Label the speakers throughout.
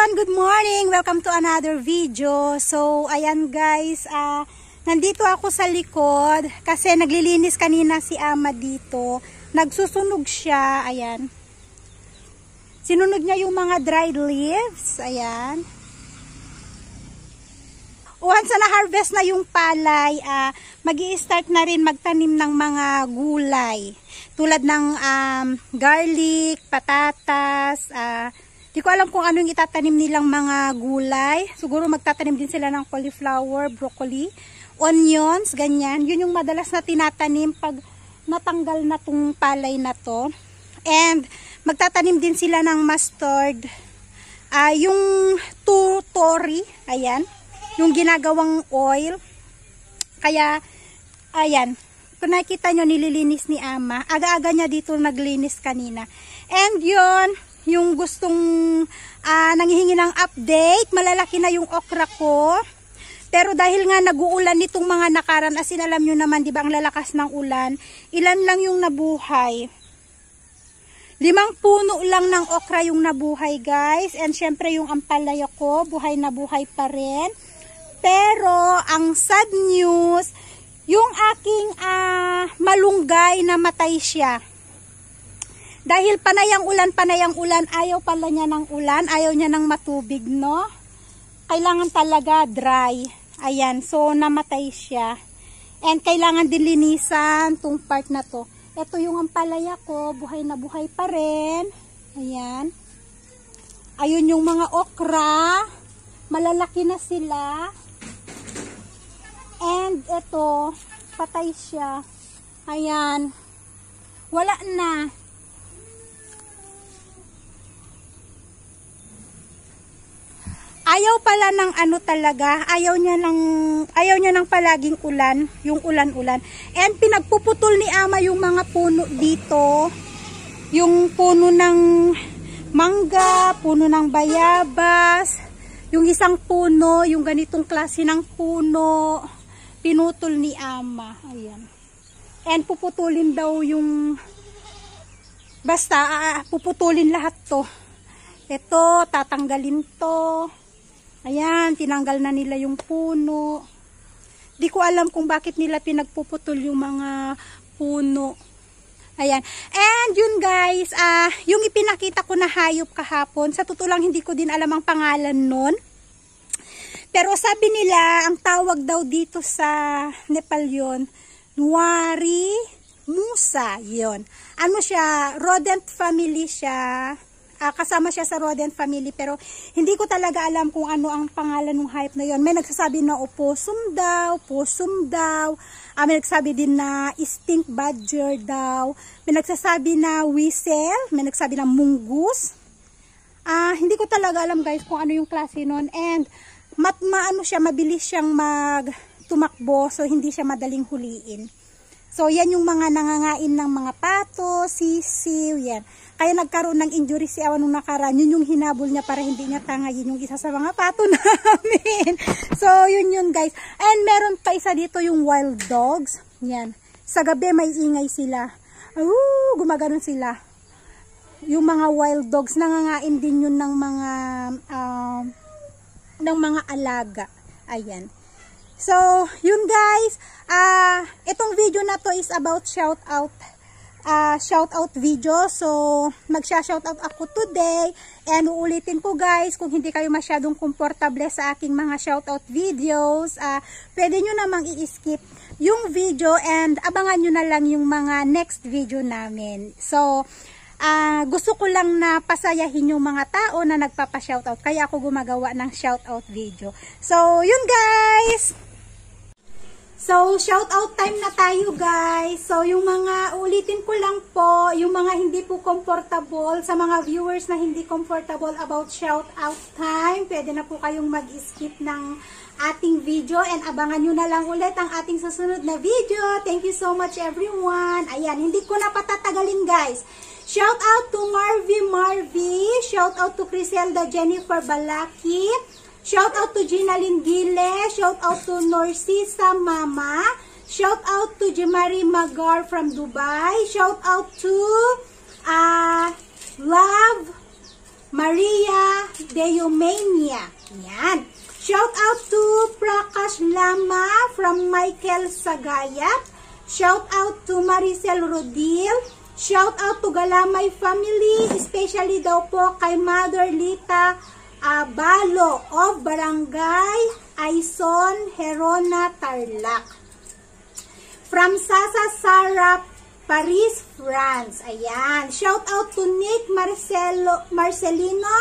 Speaker 1: Good morning! Welcome to another video. So, ayan guys, nandito ako sa likod kasi naglilinis kanina si Ama dito. Nagsusunog siya, ayan. Sinunog niya yung mga dried leaves, ayan. Once na harvest na yung palay, magi-start na rin magtanim ng mga gulay. Tulad ng garlic, patatas, di ko alam kung ano yung itatanim nilang mga gulay. Siguro magtatanim din sila ng cauliflower, broccoli, onions, ganyan. Yun yung madalas na tinatanim pag natanggal na tong palay na to. And magtatanim din sila ng mustard. Yung tori, ayan. Yung ginagawang oil. Kaya, ayan. Kung nakita nyo, nililinis ni Ama. Aga-aga niya dito naglinis kanina. And yun, yung gustong nanghihingi ng update, malalaki na yung okra ko. Pero dahil nga nag-uulan nitong mga nakaraan, as in alam nyo naman, di ba, ang lalakas ng ulan, ilan lang yung nabuhay. 5 puno lang ng okra yung nabuhay, guys. And syempre yung ampalaya ko, buhay na buhay pa rin. Pero ang sad news, yung aking malunggay namatay siya. Dahil panayang ulan, ayaw pala niya ng ulan, ayaw niya ng matubig, no? Kailangan talaga dry. Ayan, so namatay siya. And kailangan din linisan tong part na to. Ito yung ampalaya ko, buhay na buhay pa rin. Ayan. Ayun yung mga okra, malalaki na sila. And ito, patay siya. Ayan. Wala na. Ayaw pala ng ano talaga, ayaw niya ng palaging ulan, yung ulan-ulan. And pinagpuputol ni Ama yung mga puno dito. Yung puno ng mangga, puno ng bayabas, yung isang puno, yung ganitong klase ng puno, pinutol ni Ama. Ayan. And puputulin daw yung, basta puputulin lahat to. Ito, tatanggalin to. Ayan, tinanggal na nila yung puno. Di ko alam kung bakit nila pinagpuputol yung mga puno. Ayan. And yun guys, yung ipinakita ko na hayop kahapon, sa totoo lang hindi ko din alam ang pangalan nun. Pero sabi nila, ang tawag daw dito sa Nepal yun, Nuari Musa, yun. Ano siya, rodent family siya. Kasama siya sa rodent family, pero hindi ko talaga alam kung ano ang pangalan ng hayop na yon. May nagsasabi na opossum daw, possum daw. May nagsasabi din na stink badger daw. May nagsasabi na whistle, may nagsasabi na mungus. Hindi ko talaga alam guys kung ano yung klase nun. And maano siya, mabilis siyang tumakbo, so hindi siya madaling huliin. So yan yung mga nangangain ng mga pato, sisiw, yan. Kaya nagkaroon ng injury si Awa nung nakaraan. Yun yung hinabol niya para hindi niya tangayin yung isa sa mga pato namin. So, yun guys. And meron pa isa dito yung wild dogs. Yan. Sa gabi may ingay sila. Gumaganon sila. Yung mga wild dogs, nangangain din yun ng mga alaga. Ayan. So, yun guys. Itong video na to is about shout out video. So, magsha-shoutout ako today. And uulitin ko guys, kung hindi kayo masyadong komportable sa aking mga shoutout videos, pwede nyo namang i-skip yung video and abangan nyo na lang yung mga next video namin. So, gusto ko lang na pasayahin yung mga tao na nagpapa-shoutout. Kaya ako gumagawa ng shoutout video. So, yun guys! So, shout out time na tayo guys. So, yung mga, ulitin ko lang po, yung mga hindi po comfortable, sa mga viewers na hindi comfortable about shout out time, pwede na po kayong mag-skip ng ating video and abangan nyo na lang ulit ang ating susunod na video. Thank you so much everyone. Ayan, hindi ko na patatagalin guys. Shout out to Marvy, shout out to Criselda Jennifer Balaki, shout out to Gina Lingile. Shout out to Norsisa Mama. Shout out to Jemari Magar from Dubai. Shout out to Love Maria Deomania. Yan. Shout out to Prakash Lama from Michael Sagayat. Shout out to Maricel Rodil. Shout out to Galamay family, especially daw po kay Mother Lita Abalo of Barangay Aison, Herona, Tarlac. From Sasa Sara, Paris, France. Ayan. Shout out to Nick Marcelino.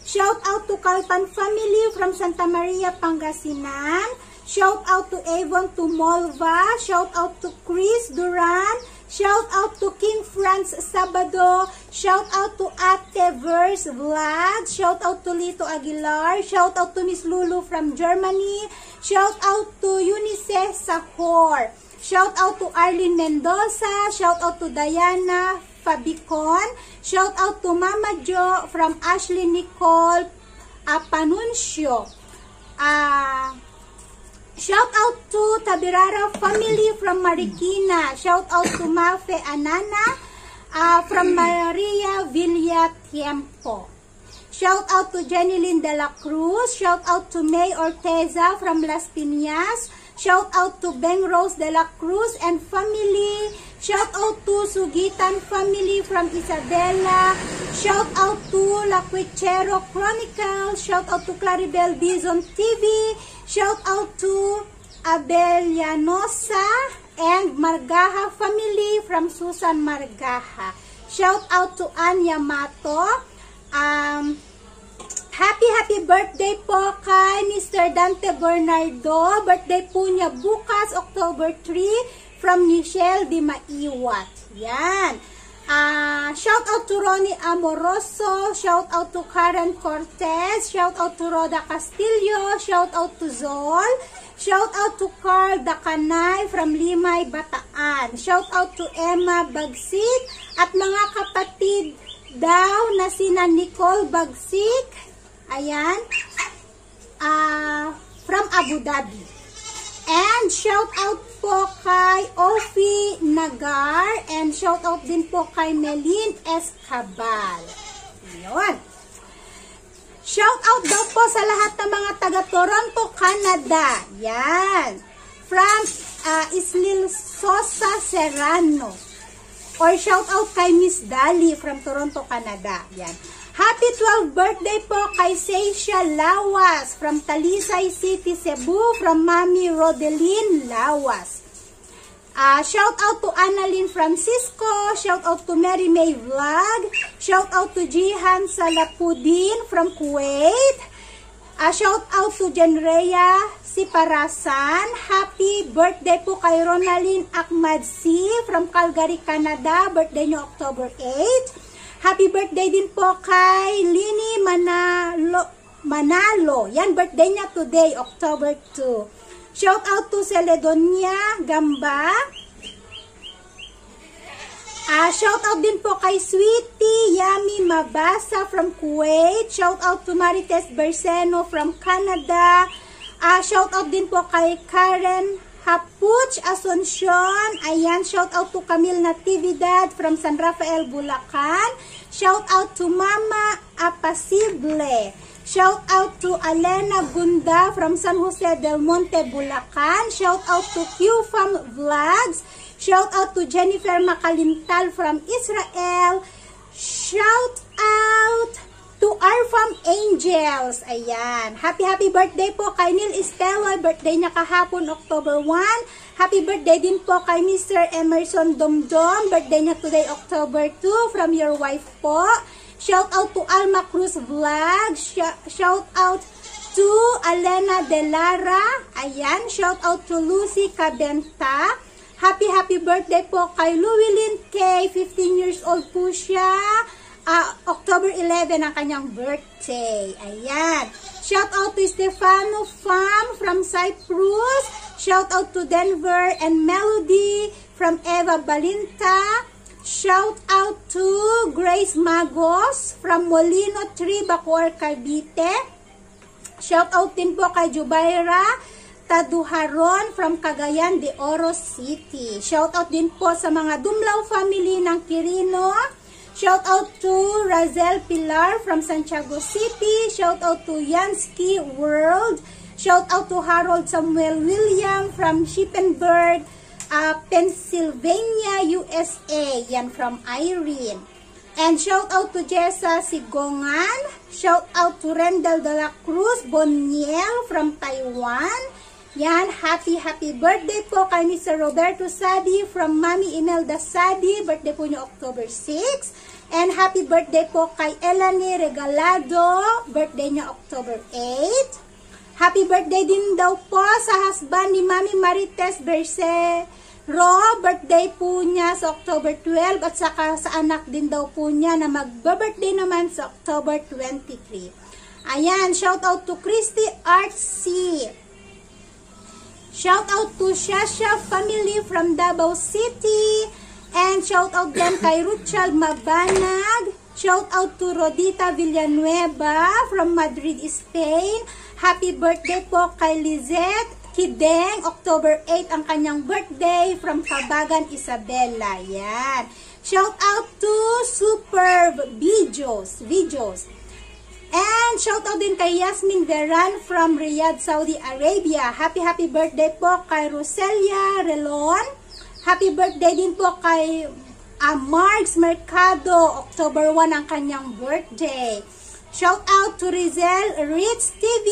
Speaker 1: Shout out to Kalpan family from Santa Maria, Pangasinan. Shout out to Avon Tumolva. Shout out to Chris Duran. Shout out to King Franz Sabado. Shout out to Ate Verse Vlad. Shout out to Lito Aguilar. Shout out to Miss Lulu from Germany. Shout out to Eunice Sahor. Shout out to Arlene Mendoza. Shout out to Diana Fabicon. Shout out to Mama Jo from Ashley Nicole Panuncio. Shout out to Tabirara family from Marikina. Shout out to Mafe Anana from Maria Villa Tiempo. Shout out to Jenilyn De La Cruz. Shout out to May Orteza from Las Piñas. Shout out to Beng Rose De La Cruz and family. Shout out to Sugitan family from Isabela. Shout out to La Cuichero Chronicle. Shout out to Claribel Dizon TV. Shout out to Abellanosa and Margaha family from Susan Margaha. Shout out to Anya Mato. Happy birthday po kay Mr. Dante Bernardo. Birthday po niya bukas, October 3, from Michelle Di Maiwat. Yan. Shout out to Ronnie Amoroso. Shout out to Karen Cortez. Shout out to Roda Castillo. Shout out to Zol. Shout out to Carl Dakanay from Limay, Bataan. Shout out to Emma Bagsik at mga kapatid daw na sina Nicole Bagsik. Ayan. From Abu Dhabi. And shout out po kay Ofi Nagar. And shout out din po kay Melin Escabal. Ayan. Shout out daw po sa lahat ng mga taga Toronto, Canada. Yan. From Islil Sosa Serrano. Or shout out kay Miss Dali from Toronto, Canada. Yan. Happy 12th birthday po kay Seisha Lawas from Talisay City, Cebu, from Mami Rodeline Lawas. Shout out to Annalyn Francisco. Shout out to Mary May Vlog. Shout out to Jihan Salapudin from Kuwait. Shout out to Jenrea Siparasan. Happy birthday po kay Ronaldine Ahmad C from Calgary, Canada. Birthday niyo October 8. Happy birthday din po kay Lini Manalo. Yan, birthday niya today, October 2. Shout out to Celedonia Gamba. Shout out din po kay Sweetie Yami Mabasa from Kuwait. Shout out to Marites Berseno from Canada. Shout out din po kay Karen Hapuch Asuncion. Ayan, shout out to Camille Natividad from San Rafael, Bulacan. Shout out to Mama Apasible. Shout out to Alena Gunda from San Jose del Monte, Bulacan. Shout out to QFam Vlogs. Shout out to Jennifer Makalintal from Israel. Shout out to our Farm Angels. Ayan. Happy birthday po kay Neil Estela. Birthday niya kahapon, October 1. Happy birthday din po kay Mr. Emerson Domdom. Birthday niya today, October 2. From your wife po. Shout out to Alma Cruz Vlog. Shout out to Alena Delara. Ayan. Shout out to Lucy Cabenta. Happy birthday po kay Llewellyn K. 15 years old po siya. October 11 ang kanyang birthday. Ayan. Shout out to Stefano Pham from Cyprus. Shout out to Denver and Melody from Eva Balinta. Shout out to Grace Magos from Molino 3, Bacoor, Cavite. Shout out din po kay Jubaira Taduharon from Cagayan de Oro City. Shout out din po sa mga Dumlao family ng Quirino. Shout out to Razel Pilar from Santiago City. Shout out to Yansky World. Shout out to Harold Samuel William from Shippensburg, Pennsylvania, USA. Yan from Irene. And shout out to Jessa Sigongan. Shout out to Rendel de la Cruz Boniel from Taiwan. Yan, happy birthday po kay Mr. Roberto Sadi from Mami Imelda Sadi. Birthday po niya October 6. And happy birthday po kay Elanie Regalado. Birthday niya October 8. Happy birthday din daw po sa husband ni Mami Marites Bersero. Birthday po niya sa October 12. At saka sa anak din daw po niya na magba-birthday naman sa October 23. Ayan, shout out to Christy Artsy. Shout out to Shasha family from Davao City. And shout out din kay Ruchal Mabanag. Shout out to Rodita Villanueva from Madrid, Spain. Happy birthday po kay Lizette Kideng. October 8 ang kanyang birthday from Kabagan, Isabela. Yan. Shout out to Superb Videos. And shout out din kay Yasmin Veran from Riyadh, Saudi Arabia. Happy birthday po kay Roselia Relon. Happy birthday din po kay Marks Mercado. October 1 ang kanyang birthday. Shout out to Rizel Ritz TV.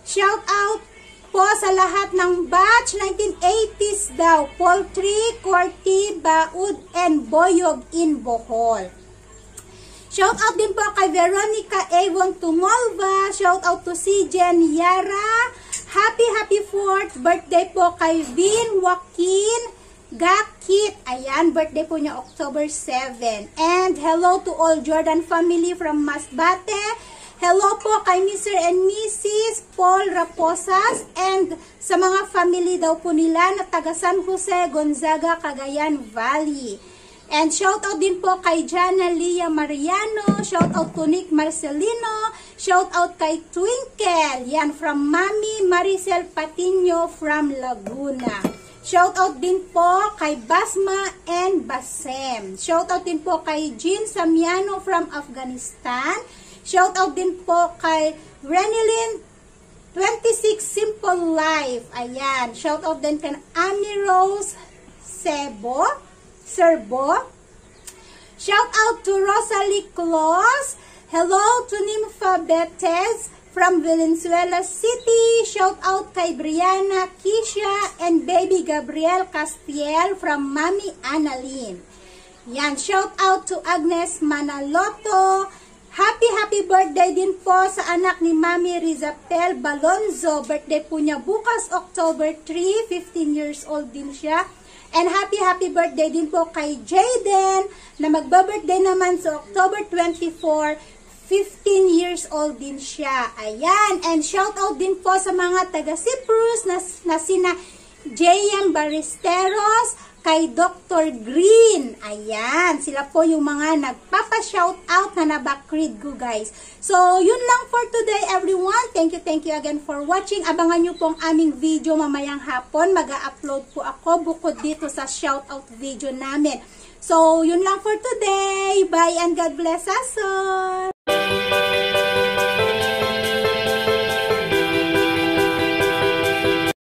Speaker 1: Shout out po sa lahat ng batch 1980s daw. Poultry, Corti, Baud, and Boyog in Bohol. Shout out din po kay Veronica Avon Tumolva. Shout out to si Jen Yara. Happy 4th birthday po kay Vin Joaquin Gakit. Ayan, birthday po niya October 7. And hello to all Jordan family from Masbate. Hello po kay Mr. and Mrs. Paul Raposas. And sa mga family daw po nila na taga San Jose, Gonzaga, Cagayan Valley. And shout out din po kay Jana Lia Mariano. Shout out to Nick Marcelino. Shout out kay Twinkle. Yan from Mami Maricel Patino from Laguna. Shout out din po kay Basma and Basem. Shout out din po kay Jean Samiano from Afghanistan. Shout out din po kay Renilyn 26 Simple Life. Ayan. Shout out din kay Ami Rose Serbo. Shout out to Rosalie Claus. Hello to Nympha Betes from Valenzuela City. Shout out kay Brianna Kisha and baby Gabriel Castiel from Mami Annalyn. Yan, shout out to Agnes Manaloto. Happy birthday din po sa anak ni Mami Rizapel Balonzo. Birthday po niya bukas October 3. 15 years old din siya. And happy birthday din po kay Jayden na magba-birthday naman sa October 24. 15 years old din siya. Ayan. And shout out din po sa mga taga Cyprus na sina J.M. Baristeros, kay Dr. Green. Ayan. Sila po yung mga nagpapa-shout out na nabakread ko, guys. So, yun lang for today, everyone. Thank you again for watching. Abangan nyo pong aming video mamayang hapon. Mag-a-upload po ako bukod dito sa shout out video namin. So, yun lang for today. Bye and God bless us all.